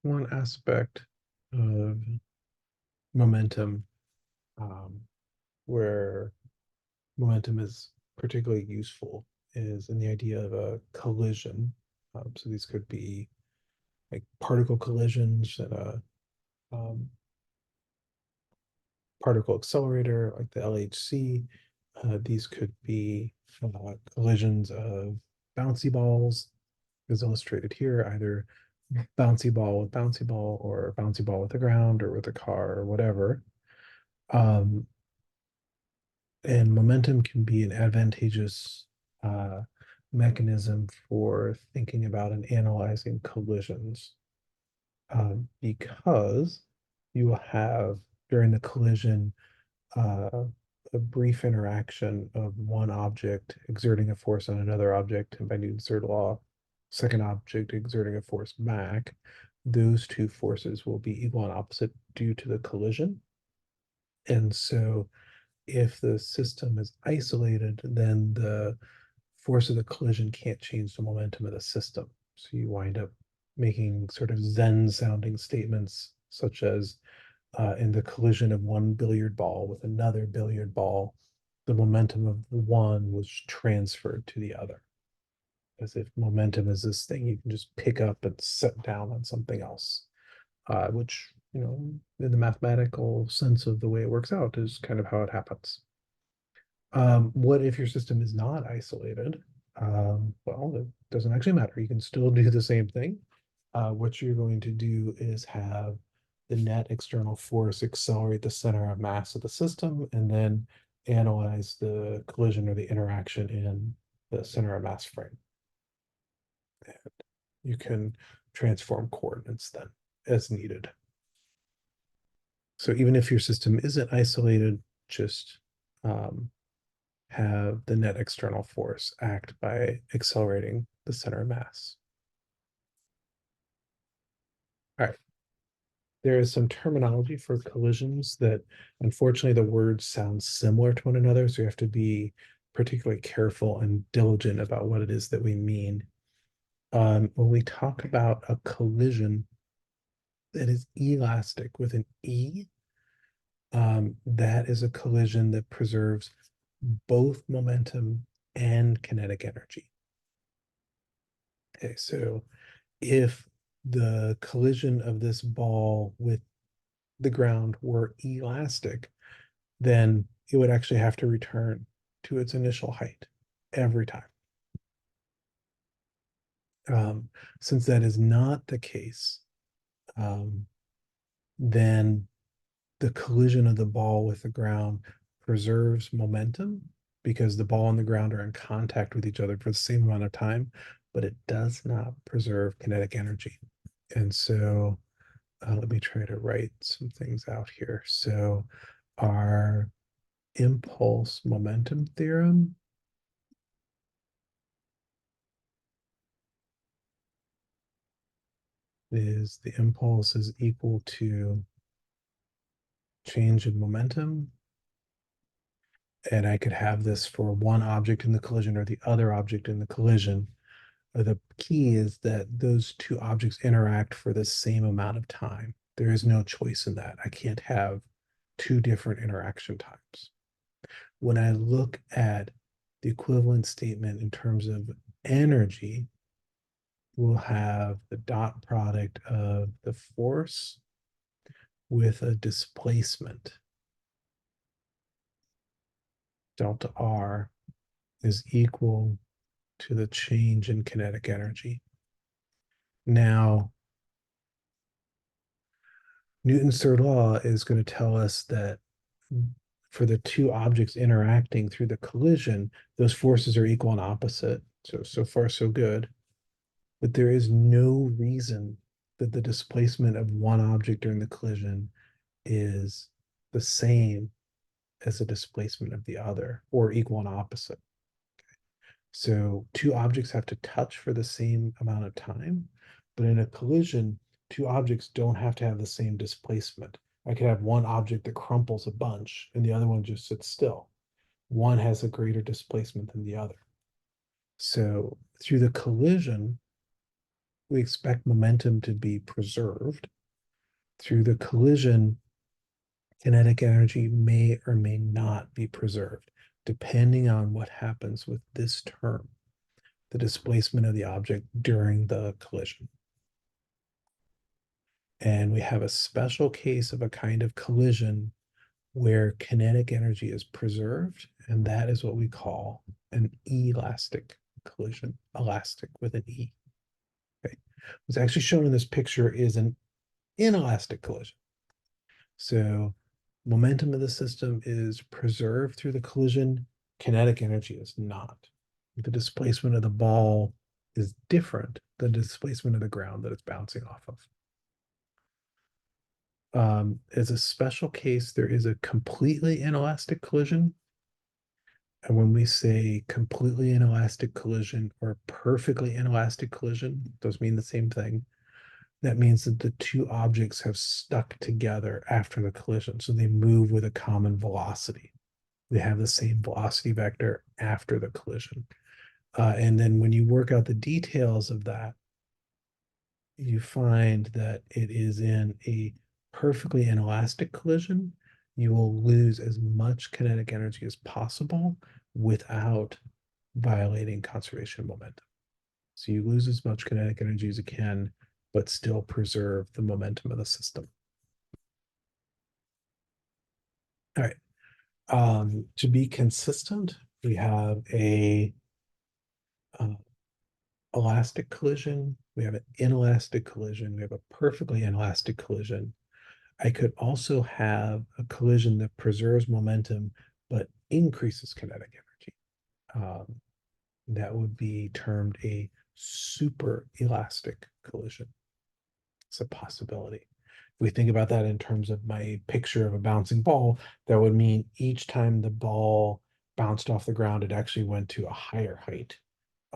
one aspect of momentum, um, where momentum is particularly useful is in the idea of a collision. So these could be like particle collisions and a um, particle accelerator like the LHC. These could be collisions of bouncy balls, as illustrated here, either bouncy ball with bouncy ball or bouncy ball with the ground or with a car or whatever. Um, and momentum can be an advantageous uh, mechanism for thinking about and analyzing collisions, because you will have during the collision uh, a brief interaction of one object exerting a force on another object, and by Newton's third law, second object exerting a force back. Those two forces will be equal and opposite due to the collision. And so if the system is isolated, then the force of the collision can't change the momentum of the system. So you wind up making sort of Zen sounding statements, such as in the collision of one billiard ball with another billiard ball, the momentum of the one was transferred to the other. As if momentum is this thing you can just pick up and set down on something else, which, in the mathematical sense of the way it works out, is kind of how it happens. What if your system is not isolated? Well, it doesn't actually matter. You can still do the same thing. What you're going to do is have the net external force accelerate the center of mass of the system and then analyze the collision or the interaction in the center of mass frame. And you can transform coordinates then as needed. So even if your system isn't isolated, just um, have the net external force act by accelerating the center of mass. All right. There is some terminology for collisions that unfortunately the words sound similar to one another. So you have to be particularly careful and diligent about what it is that we mean. When we talk about a collision that is elastic with an E, that is a collision that preserves both momentum and kinetic energy. Okay, so if the collision of this ball with the ground were elastic, then it would actually have to return to its initial height every time. Um, since that is not the case, um, then the collision of the ball with the ground preserves momentum because the ball and the ground are in contact with each other for the same amount of time, but it does not preserve kinetic energy. And so let me try to write some things out here. So our impulse momentum theorem is the impulse is equal to change in momentum. And I could have this for one object in the collision or the other object in the collision. The key is that those two objects interact for the same amount of time. There is no choice in that. I can't have two different interaction times. When I look at the equivalent statement in terms of energy, we'll have the dot product of the force with a displacement. Delta R is equal to the change in kinetic energy. Now, Newton's third law is going to tell us that for the two objects interacting through the collision, those forces are equal and opposite. So far, so good. But there is no reason that the displacement of one object during the collision is the same as the displacement of the other or equal and opposite. So two objects have to touch for the same amount of time, but in a collision, two objects don't have to have the same displacement. I could have one object that crumples a bunch and the other one just sits still. One has a greater displacement than the other. So through the collision, we expect momentum to be preserved. Through the collision, kinetic energy may or may not be preserved, depending on what happens with this term, the displacement of the object during the collision. And we have a special case of a kind of collision where kinetic energy is preserved, and that is what we call an elastic collision, elastic with an E. Okay. What's actually shown in this picture is an inelastic collision. So momentum of the system is preserved through the collision, kinetic energy is not. The displacement of the ball is different than the displacement of the ground that it's bouncing off of. As a special case, there is a completely inelastic collision. And when we say completely inelastic collision or perfectly inelastic collision, those mean the same thing. That means that the two objects have stuck together after the collision. So they move with a common velocity. They have the same velocity vector after the collision. And then when you work out the details of that, you find that it is in a perfectly inelastic collision, you will lose as much kinetic energy as possible without violating conservation of momentum. So you lose as much kinetic energy as you can, but still preserve the momentum of the system. All right. To be consistent, we have a elastic collision, we have an inelastic collision, we have a perfectly inelastic collision. I could also have a collision that preserves momentum but increases kinetic energy. That would be termed a super elastic collision. It's a possibility. If we think about that in terms of my picture of a bouncing ball, that would mean each time the ball bounced off the ground, it actually went to a higher height.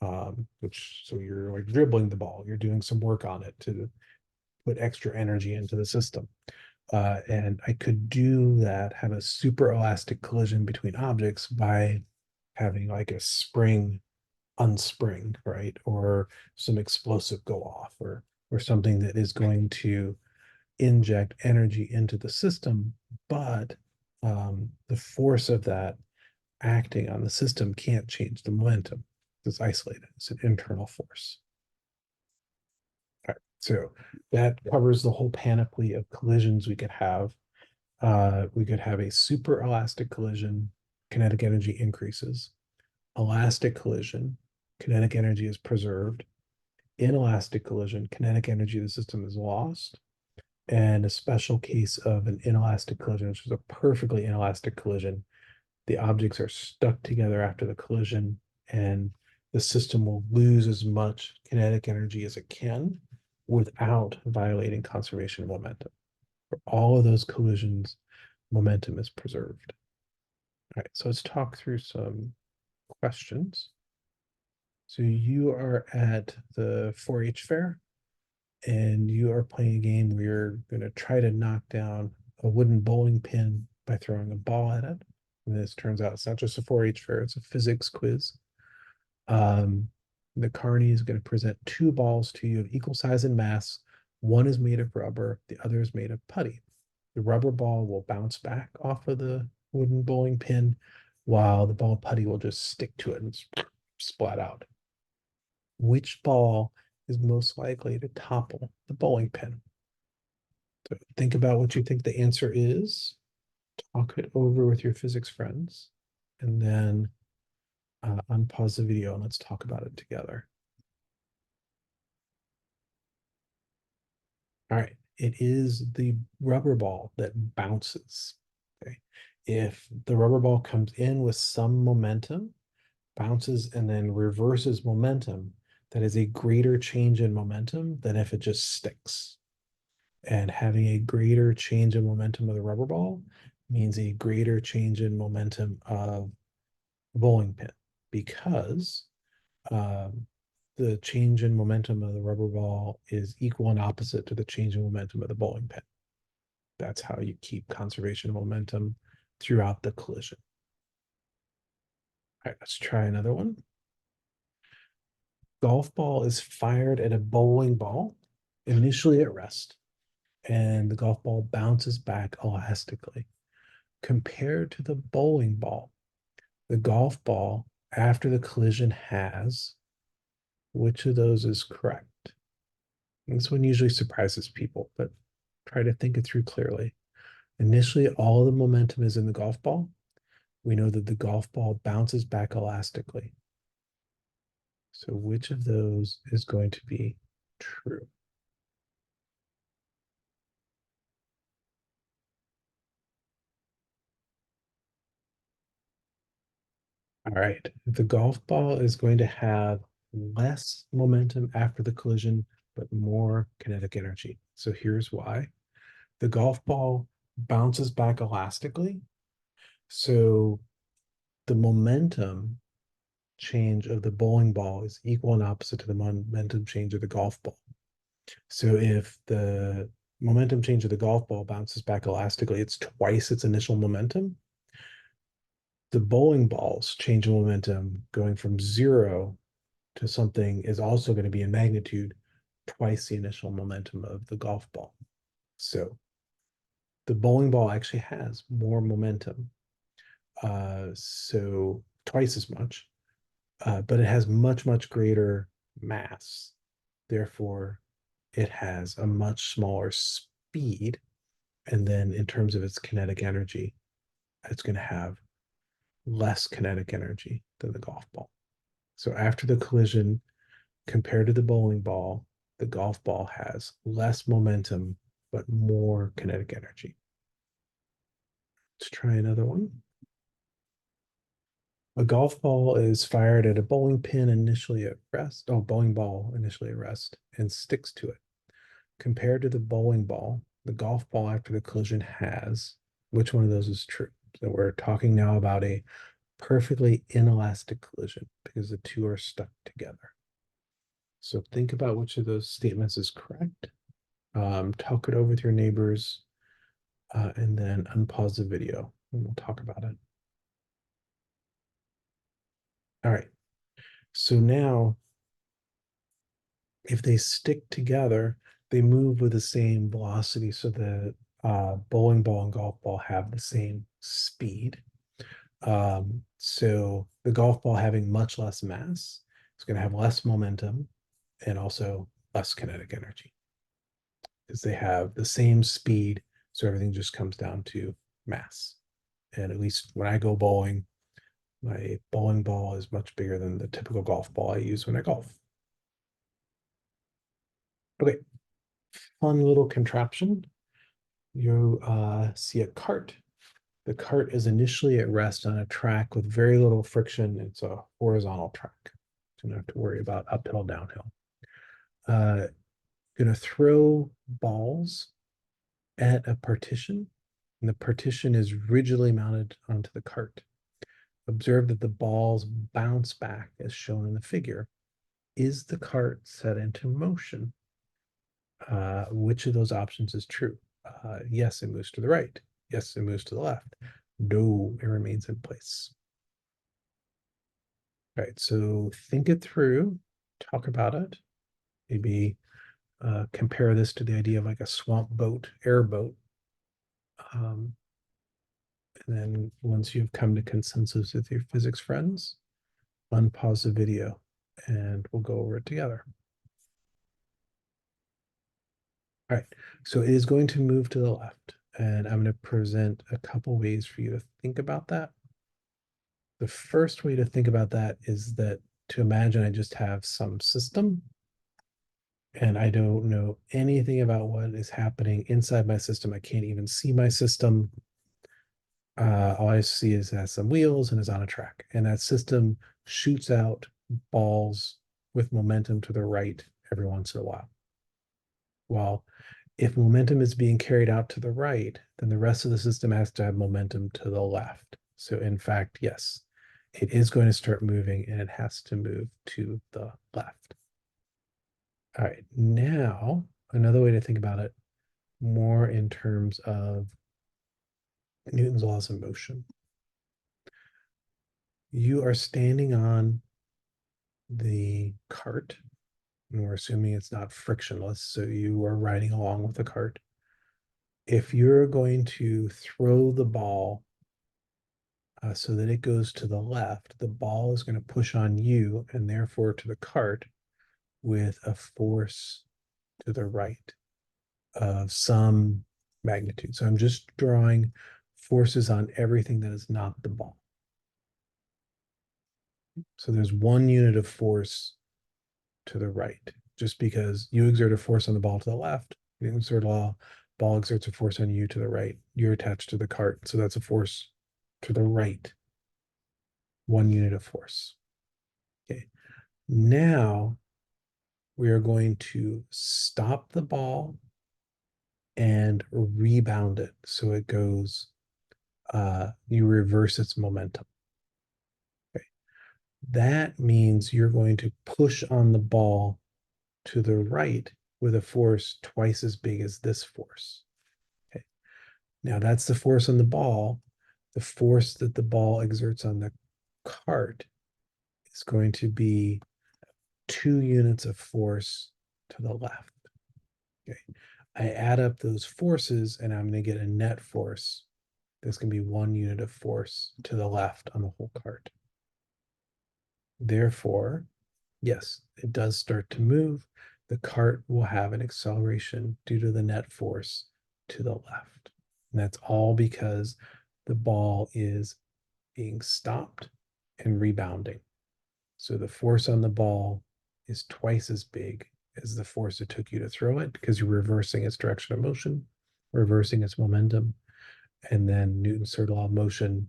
So you're like dribbling the ball, you're doing some work on it to put extra energy into the system. And I could do that, have a super elastic collision between objects by having like a spring unspring, right? Or some explosive go off, or something that is going to inject energy into the system, but the force of that acting on the system can't change the momentum. It's isolated. It's an internal force. All right, so that covers the whole panoply of collisions we could have. We could have a super elastic collision, kinetic energy increases. Elastic collision, kinetic energy is preserved. Inelastic collision, kinetic energy of the system is lost. And a special case of an inelastic collision, which is a perfectly inelastic collision, the objects are stuck together after the collision, and the system will lose as much kinetic energy as it can without violating conservation of momentum. For all of those collisions, momentum is preserved. All right, so let's talk through some questions. So you are at the 4-H fair, and you are playing a game where you're going to try to knock down a wooden bowling pin by throwing a ball at it. And this turns out it's not just a 4-H fair, it's a physics quiz. The carney is going to present two balls to you of equal size and mass. One is made of rubber, the other is made of putty. The rubber ball will bounce back off of the wooden bowling pin, while the ball putty will just stick to it and splat out. Which ball is most likely to topple the bowling pin? So think about what you think the answer is, talk it over with your physics friends, and then unpause the video and let's talk about it together. All right, it is the rubber ball that bounces. Okay, if the rubber ball comes in with some momentum, bounces, and then reverses momentum, that is a greater change in momentum than if it just sticks. And having a greater change in momentum of the rubber ball means a greater change in momentum of the bowling pin, because the change in momentum of the rubber ball is equal and opposite to the change in momentum of the bowling pin. That's how you keep conservation of momentum throughout the collision. All right, let's try another one. golf ball is fired at a bowling ball, initially at rest, and the golf ball bounces back elastically. Compared to the bowling ball, the golf ball after the collision has, which of those is correct? This one usually surprises people, but try to think it through clearly. Initially, all the momentum is in the golf ball. We know that the golf ball bounces back elastically. So which of those is going to be true? All right, the golf ball is going to have less momentum after the collision, but more kinetic energy. So here's why. The golf ball bounces back elastically. So the momentum change of the bowling ball is equal and opposite to the momentum change of the golf ball. So if the momentum change of the golf ball bounces back elastically, it's twice its initial momentum. The bowling ball's change of momentum going from 0 to something is also going to be in magnitude twice the initial momentum of the golf ball. So the bowling ball actually has more momentum, so twice as much, but it has much, much greater mass. Therefore, it has a much smaller speed. And then in terms of its kinetic energy, it's going to have less kinetic energy than the golf ball. So after the collision, compared to the bowling ball, the golf ball has less momentum, but more kinetic energy. Let's try another one. A golf ball is fired at a bowling pin initially at rest, bowling ball initially at rest, and sticks to it. Compared to the bowling ball, the golf ball after the collision has, which one of those is true? So we're talking now about a perfectly inelastic collision because the two are stuck together. So think about which of those statements is correct. Talk it over with your neighbors, and then unpause the video and we'll talk about it. All right. So now, if they stick together, they move with the same velocity. So the bowling ball and golf ball have the same speed. So the golf ball having much less mass is going to have less momentum and also less kinetic energy because they have the same speed. So everything just comes down to mass. And at least when I go bowling, my bowling ball is much bigger than the typical golf ball I use when I golf. Okay, fun little contraption. You see a cart. The cart is initially at rest on a track with very little friction. It's a horizontal track. So you don't have to worry about uphill, downhill. Going to throw balls at a partition, and the partition is rigidly mounted onto the cart. Observe that the balls bounce back as shown in the figure. Is the cart set into motion? Which of those options is true? Yes, it moves to the right. Yes, it moves to the left. No, it remains in place. All right, so think it through, talk about it. Maybe compare this to the idea of like a swamp boat, airboat. And then once you've come to consensus with your physics friends, unpause the video and we'll go over it together. All right, so it is going to move to the left, and I'm going to present a couple ways for you to think about that. The first way to think about that is that to imagine I just have some system and I don't know anything about what is happening inside my system. I can't even see my system. All I see is it has some wheels and is on a track. And that system shoots out balls with momentum to the right every once in a while. Well, if momentum is being carried out to the right, then the rest of the system has to have momentum to the left. So in fact, yes, it is going to start moving and it has to move to the left. All right, now another way to think about it more in terms of Newton's laws of motion. You are standing on the cart, and we're assuming it's not frictionless, so you are riding along with the cart. If you're going to throw the ball so that it goes to the left, the ball is going to push on you and therefore to the cart with a force to the right of some magnitude. So I'm just drawing forces on everything that is not the ball. So there's one unit of force to the right, just because you exert a force on the ball to the left, Newton's third law, ball exerts a force on you to the right. You're attached to the cart, so that's a force to the right, one unit of force. Okay, now we are going to stop the ball and rebound it so it goes, you reverse its momentum. Okay, that means you're going to push on the ball to the right with a force twice as big as this force. Okay. Now that's the force on the ball. The force that the ball exerts on the cart is going to be 2 units of force to the left. Okay. I add up those forces and I'm going to get a net force. There's going to be 1 unit of force to the left on the whole cart. Therefore, yes, it does start to move. The cart will have an acceleration due to the net force to the left. And that's all because the ball is being stopped and rebounding. So the force on the ball is twice as big as the force it took you to throw it because you're reversing its direction of motion, reversing its momentum. And then Newton's third law of motion,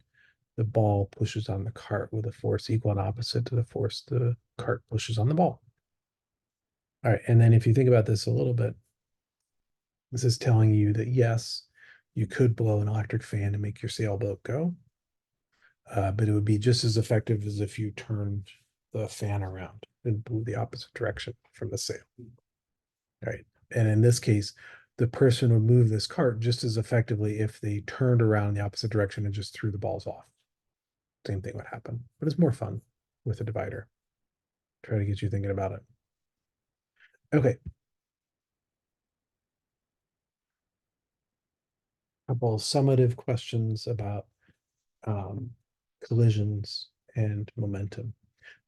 the ball pushes on the cart with a force equal and opposite to the force the cart pushes on the ball. All right, and then if you think about this a little bit, this is telling you that yes, you could blow an electric fan to make your sailboat go, but it would be just as effective as if you turned the fan around and blew the opposite direction from the sail. Right. And in this case, the person would move this cart just as effectively if they turned around in the opposite direction and just threw the balls off. Same thing would happen, but it's more fun with a divider. Try to get you thinking about it. Okay. Couple summative questions about collisions and momentum.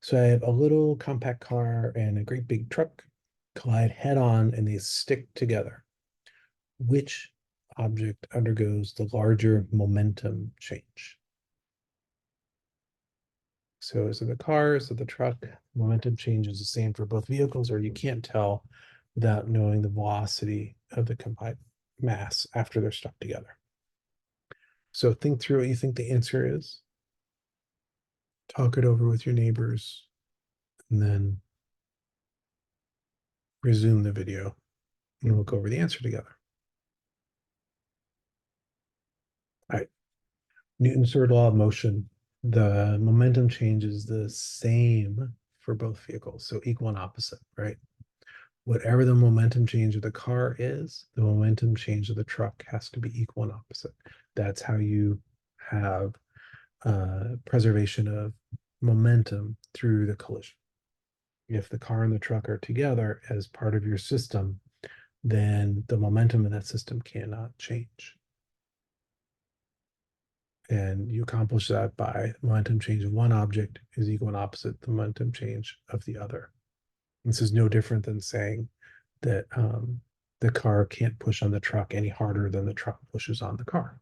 So I have a little compact car and a great big truck collide head on and they stick together. Which object undergoes the larger momentum change? So is it the car, is it the truck? Momentum change is the same for both vehicles, or you can't tell without knowing the velocity of the combined mass after they're stuck together. So think through what you think the answer is. Talk it over with your neighbors, and then resume the video, and we'll go over the answer together. All right. Newton's third law of motion. The momentum change is the same for both vehicles, so equal and opposite, right? Whatever the momentum change of the car is, the momentum change of the truck has to be equal and opposite. That's how you have preservation of momentum through the collision. If the car and the truck are together as part of your system, then the momentum in that system cannot change. And you accomplish that by momentum change of one object is equal and opposite the momentum change of the other. This is no different than saying that the car can't push on the truck any harder than the truck pushes on the car.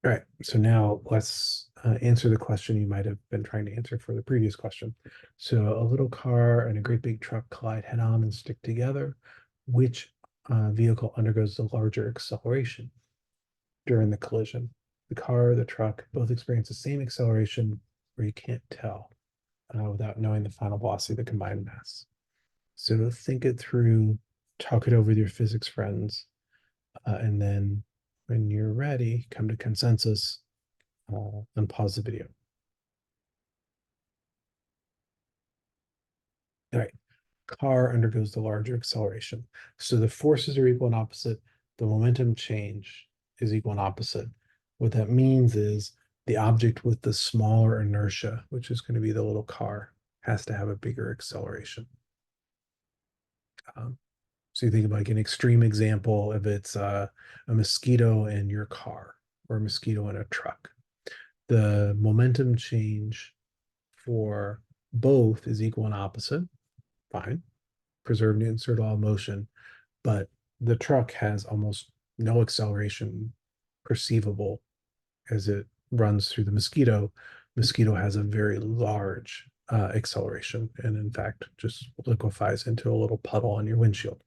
All right, so now let's answer the question you might have been trying to answer for the previous question. So a little car and a great big truck collide head on and stick together. Which vehicle undergoes the larger acceleration during the collision? The car, the truck, both experience the same acceleration where you can't tell without knowing the final velocity of the combined mass. So think it through, talk it over with your physics friends, and then when you're ready, come to consensus and pause the video. All right, car undergoes the larger acceleration. So the forces are equal and opposite. The momentum change is equal and opposite. What that means is the object with the smaller inertia, which is going to be the little car, has to have a bigger acceleration. Um, so you think about like an extreme example, if it's a mosquito in your car or a mosquito in a truck, the momentum change for both is equal and opposite. Fine, preserve Newton's third law of motion, but the truck has almost no acceleration perceivable as it runs through the mosquito. Mosquito has a very large acceleration and in fact just liquefies into a little puddle on your windshield.